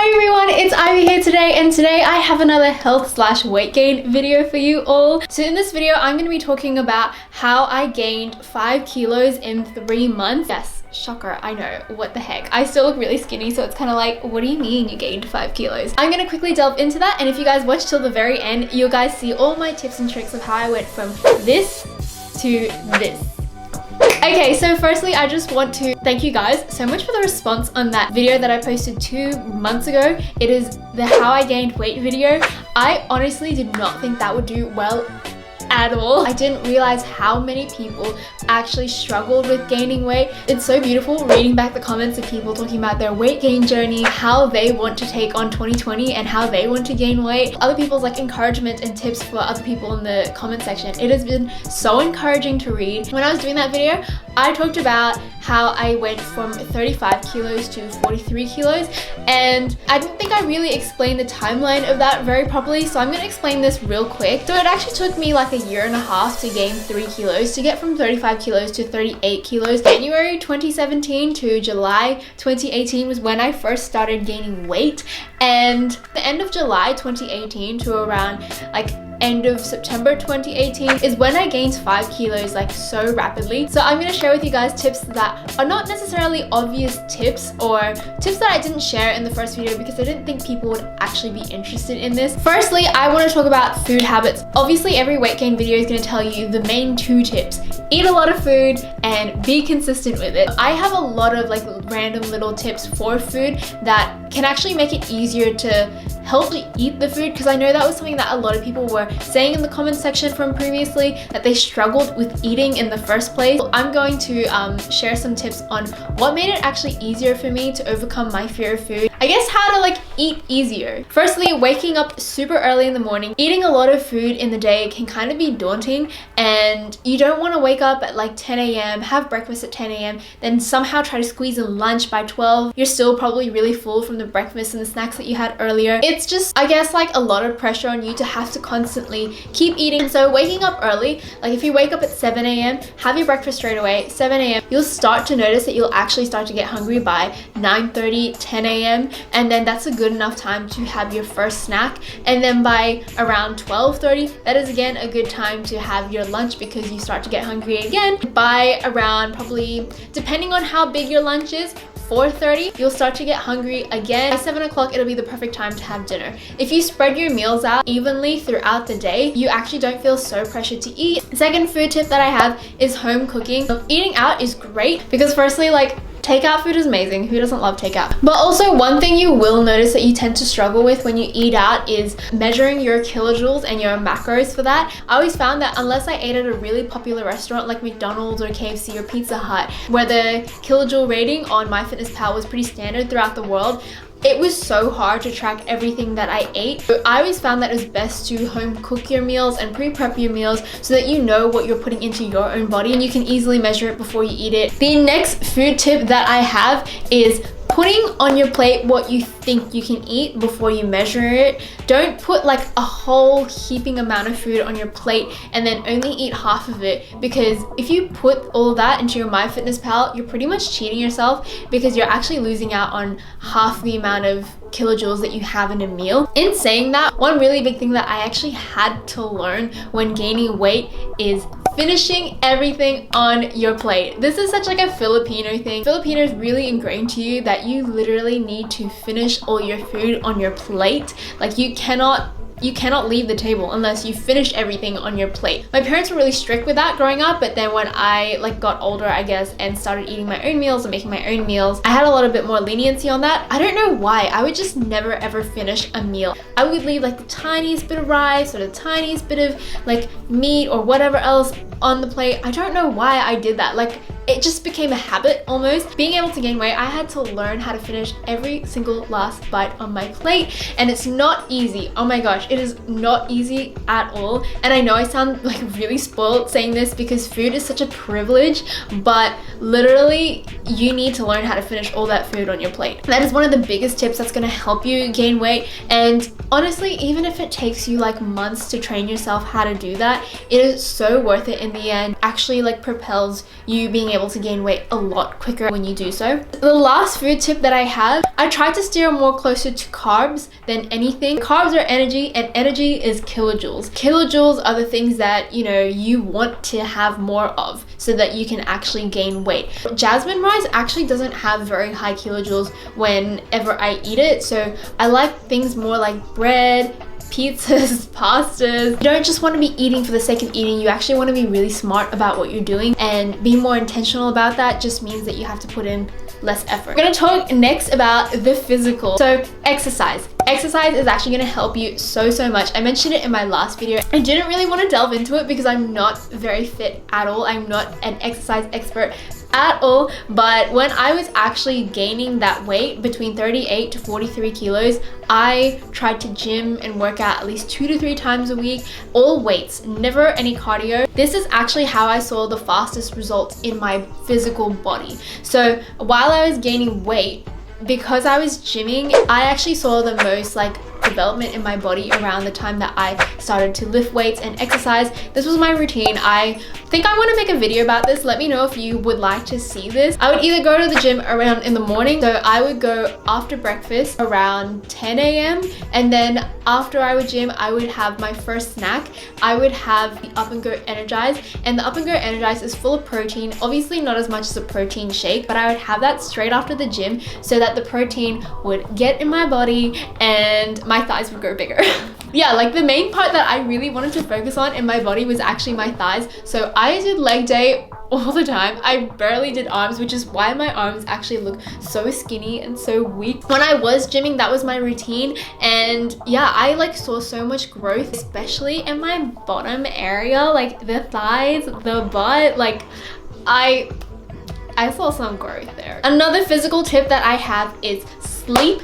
Hi everyone, it's Ivy here today, and today I have another health/weight gain video for you all. So in this video, I'm going to be talking about how I gained 5 kilos in 3 months. Yes, shocker, I know, what the heck. I still look really skinny, so it's kind of like, what do you mean you gained 5 kilos? I'm going to quickly delve into that, and if you guys watch till the very end, you'll guys see all my tips and tricks of how I went from this to this. Okay, so firstly, I just want to thank you guys so much for the response on that video that I posted 2 months ago. It is the how I gained weight video. I honestly did not think that would do well at all. I didn't realize how many people actually struggled with gaining weight. It's so beautiful reading back the comments of people talking about their weight gain journey, how they want to take on 2020 and how they want to gain weight. Other people's like encouragement and tips for other people in the comment section. It has been so encouraging to read. When I was doing that video, I talked about how I went from 35 kilos to 43 kilos, and I didn't think I really explained the timeline of that very properly, so I'm going to explain this real quick. So it actually took me like a year and a half to gain 3 kilos, to get from 35 kilos to 38 kilos. January 2017 to July 2018 was when I first started gaining weight, and the end of July 2018 to around like end of September 2018 is when I gained 5 kilos like so rapidly. So I'm going to share with you guys tips that are not necessarily obvious tips, or tips that I didn't share in the first video because I didn't think people would actually be interested in this. Firstly, I want to talk about food habits. Obviously, every weight gain video is going to tell you the main 2 tips. Eat a lot of food and be consistent with it. I have a lot of like random little tips for food that can actually make it easier to help you eat the food, because I know that was something that a lot of people were saying in the comment section from previously, that they struggled with eating in the first place. I'm going to share some tips on what made it actually easier for me to overcome my fear of food. I guess how to like eat easier. Firstly, waking up super early in the morning. Eating a lot of food in the day can kind of be daunting, and you don't want to wake up at like 10 a.m, have breakfast at 10 a.m, then somehow try to squeeze in lunch by 12. You're still probably really full from the breakfast and the snacks that you had earlier. It's just, I guess, like a lot of pressure on you to have to constantly keep eating. So waking up early, like if you wake up at 7 a.m, have your breakfast straight away, 7 a.m, you'll start to notice that you'll actually start to get hungry by 9:30, 10 a.m, and then that's a good enough time to have your first snack. And then by around 12:30, that is again a good time to have your lunch, because you start to get hungry again. By around, probably depending on how big your lunch is, 4:30, you'll start to get hungry again. By 7 o'clock, it'll be the perfect time to have dinner. If you spread your meals out evenly throughout the day, you actually don't feel so pressured to eat. Second food tip that I have is home cooking. Eating out is great because firstly, like, takeout food is amazing. Who doesn't love takeout? But also, one thing you will notice that you tend to struggle with when you eat out is measuring your kilojoules and your macros for that. I always found that unless I ate at a really popular restaurant like McDonald's or KFC or Pizza Hut, where the kilojoule rating on MyFitnessPal was pretty standard throughout the world, it was so hard to track everything that I ate. So I always found that it was best to home cook your meals and pre-prep your meals so that you know what you're putting into your own body and you can easily measure it before you eat it. The next food tip that I have is putting on your plate what you think you can eat before you measure it. Don't put like a whole heaping amount of food on your plate and then only eat half of it, because if you put all that into your MyFitnessPal, you're pretty much cheating yourself, because you're actually losing out on half the amount of kilojoules that you have in a meal. In saying that, one really big thing that I actually had to learn when gaining weight is finishing everything on your plate. This is such like a Filipino thing. Filipinos really ingrained to you that you literally need to finish all your food on your plate. Like you cannot leave the table unless you finish everything on your plate. My parents were really strict with that growing up, but then when I like got older, I guess, and started eating my own meals and making my own meals, I had a little bit more leniency on that. I don't know why. I would just never ever finish a meal. I would leave like the tiniest bit of rice or the tiniest bit of like meat or whatever else on the plate. I don't know why I did that. Like, it just became a habit almost. Being able to gain weight, I had to learn how to finish every single last bite on my plate, and it's not easy. Oh my gosh, it is not easy at all. And I know I sound like really spoiled saying this because food is such a privilege, but literally you need to learn how to finish all that food on your plate. That is one of the biggest tips that's going to help you gain weight. And honestly, even if it takes you like months to train yourself how to do that, it is so worth it in the end. Actually like propels you being able to gain weight a lot quicker when you do so. The last food tip that I have, I try to steer more closer to carbs than anything. Carbs are energy, and energy is kilojoules. Kilojoules are the things that, you know, you want to have more of so that you can actually gain weight. Jasmine rice actually doesn't have very high kilojoules whenever I eat it, so I like things more like bread, pizzas, pastas. You don't just want to be eating for the sake of eating. You actually want to be really smart about what you're doing, and being more intentional about that just means that you have to put in less effort. We're gonna talk next about the physical. So exercise. Exercise is actually gonna help you so much. I mentioned it in my last video. I didn't really want to delve into it because I'm not very fit at all. I'm not an exercise expert at all, but when I was actually gaining that weight between 38 to 43 kilos, I tried to gym and work out at least 2 to 3 times a week, all weights, never any cardio. This is actually how I saw the fastest results in my physical body. So while I was gaining weight, because I was gymming, I actually saw the most like development in my body around the time that I started to lift weights and exercise. This was my routine. I think I want to make a video about this. Let me know if you would like to see this. I would either go to the gym around in the morning, so I would go after breakfast around 10 a.m. and then after I would gym, I would have my first snack. I would have the Up and Go Energize, and the Up and Go Energize is full of protein, obviously not as much as a protein shake, but I would have that straight after the gym so that the protein would get in my body and my thighs would grow bigger. Yeah, like the main part that I really wanted to focus on in my body was actually my thighs. So I did leg day all the time. I barely did arms, which is why my arms actually look so skinny and so weak. When I was gymming, that was my routine, and yeah, I like saw so much growth, especially in my bottom area, like the thighs, the butt. Like I saw some growth there. Another physical tip that I have is sleep.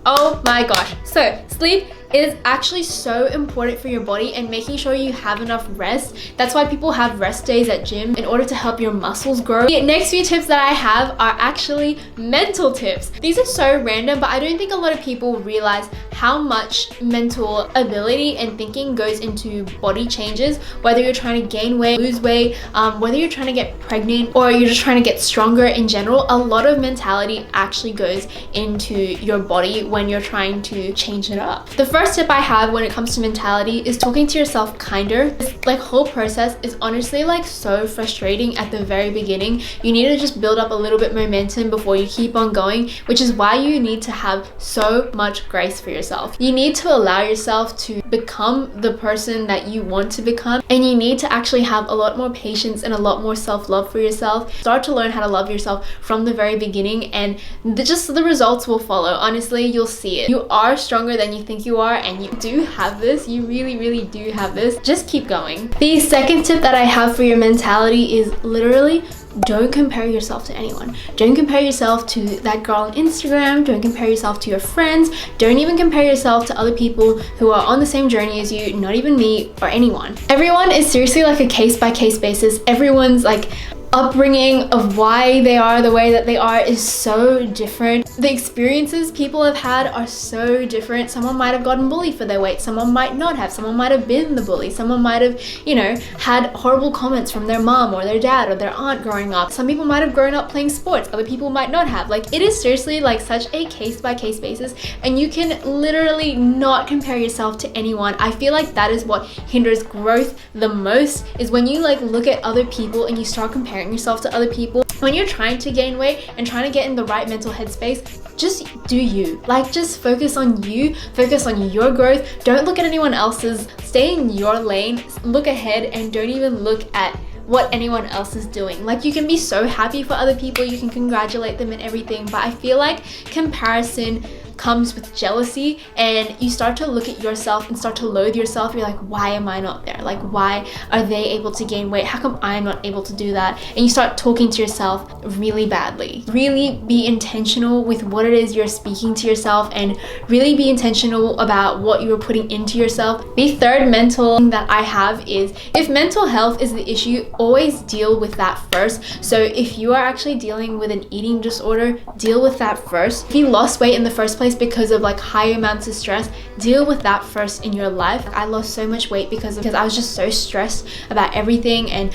Oh my gosh. So sleep is actually so important for your body, and making sure you have enough rest. That's why people have rest days at gym, in order to help your muscles grow. The next few tips that I have are actually mental tips. These are so random, but I don't think a lot of people realize how much mental ability and thinking goes into body changes, whether you're trying to gain weight, lose weight, whether you're trying to get pregnant, or you're just trying to get stronger in general. A lot of mentality actually goes into your body when you're trying to change it up. The first tip I have when it comes to mentality is talking to yourself kinder. This like whole process is honestly like so frustrating at the very beginning. You need to just build up a little bit momentum before you keep on going, which is why you need to have so much grace for yourself. You need to allow yourself to become the person that you want to become, and you need to actually have a lot more patience and a lot more self-love for yourself. Start to learn how to love yourself from the very beginning, and just the results will follow. Honestly, you'll see it. You are stronger than you think you are, and you do have this. You really do have this. Just keep going. The second tip that I have for your mentality is literally don't compare yourself to anyone. Don't compare yourself to that girl on Instagram. Don't compare yourself to your friends. Don't even compare yourself to other people who are on the same journey as you, not even me or anyone. Everyone is seriously like a case-by-case basis. Everyone's like upbringing of why they are the way that they are is so different. The experiences people have had are so different. Someone might have gotten bullied for their weight, someone might not have. Someone might have been the bully, someone might have, you know, had horrible comments from their mom or their dad or their aunt growing up. Some people might have grown up playing sports, other people might not have. Like, it is seriously like such a case-by-case basis, and you can literally not compare yourself to anyone. I feel like that is what hinders growth the most, is when you like look at other people and you start comparing yourself to other people. When you're trying to gain weight and trying to get in the right mental headspace, just do you. Like, just focus on you, focus on your growth. Don't look at anyone else's. Stay in your lane, look ahead, and don't even look at what anyone else is doing. Like, you can be so happy for other people, you can congratulate them and everything, but I feel like comparison comes with jealousy, and you start to look at yourself and start to loathe yourself. You're like, why am I not there? Like, why are they able to gain weight? How come I'm not able to do that? And you start talking to yourself really badly. Really be intentional with what it is you're speaking to yourself, and really be intentional about what you're putting into yourself. The third mental thing that I have is, if mental health is the issue, always deal with that first. So if you are actually dealing with an eating disorder, deal with that first. If you lost weight in the first place because of like high amounts of stress, deal with that first in your life. I lost so much weight because I was just so stressed about everything, and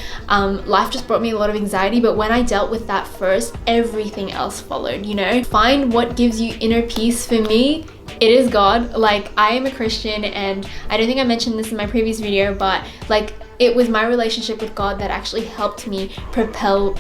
life just brought me a lot of anxiety. But when I dealt with that first, everything else followed, you know? Find what gives you inner peace. For me, it is God. Like, I am a Christian, and I don't think I mentioned this in my previous video, but like, it was my relationship with God that actually helped me propel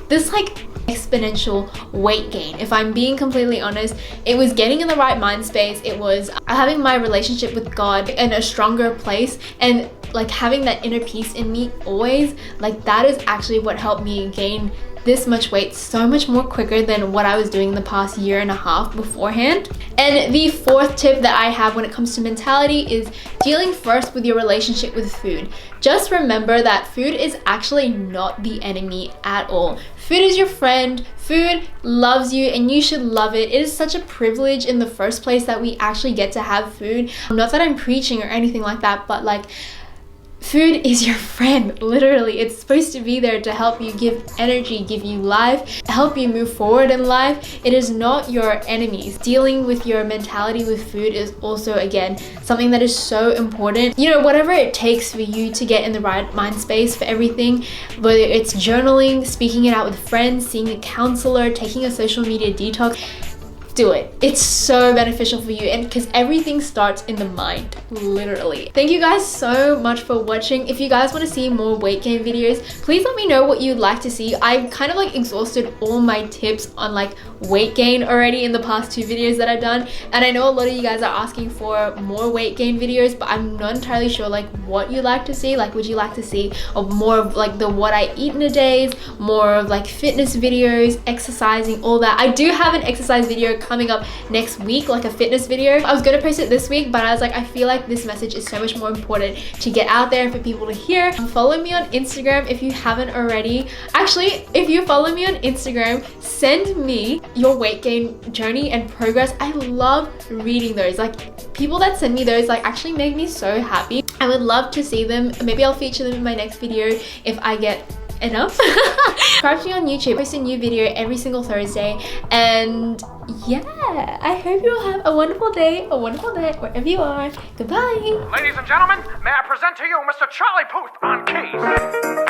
this like exponential weight gain. If I'm being completely honest, it was getting in the right mind space. It was having my relationship with God in a stronger place, and like having that inner peace in me always. Like, that is actually what helped me gain this much weight so much more quicker than what I was doing the past year and a half beforehand. And the fourth tip that I have when it comes to mentality is dealing first with your relationship with food. Just remember that food is actually not the enemy at all. Food is your friend. Food loves you, and you should love it. It is such a privilege in the first place that we actually get to have food. Not that I'm preaching or anything like that, but like, food is your friend, literally. It's supposed to be there to help you, give energy, give you life, help you move forward in life. It is not your enemies. Dealing with your mentality with food is also, again, something that is so important. You know, whatever it takes for you to get in the right mind space for everything, whether it's journaling, speaking it out with friends, seeing a counselor, taking a social media detox, do it. It's so beneficial for you, and because everything starts in the mind, literally. Thank you guys so much for watching. If you guys want to see more weight gain videos, please let me know what you'd like to see. I've kind of like exhausted all my tips on like weight gain already in the past 2 videos that I've done, and I know a lot of you guys are asking for more weight gain videos, but I'm not entirely sure like what you like to see. Like, would you like to see more of like the what I eat in a days, more of like fitness videos, exercising, all that? I do have an exercise video coming up next week, like a fitness video. I was gonna post it this week, but I was like, I feel like this message is so much more important to get out there for people to hear. Follow me on Instagram if you haven't already. Actually, if you follow me on Instagram, send me your weight gain journey and progress. I love reading those. Like, people that send me those like actually make me so happy. I would love to see them. Maybe I'll feature them in my next video if I get enough. Subscribe to me on YouTube. I post a new video every single Thursday, and yeah, I hope you all have a wonderful day, a wonderful night, wherever you are. Goodbye. Ladies and gentlemen, may I present to you Mr. Charlie Puth on keys.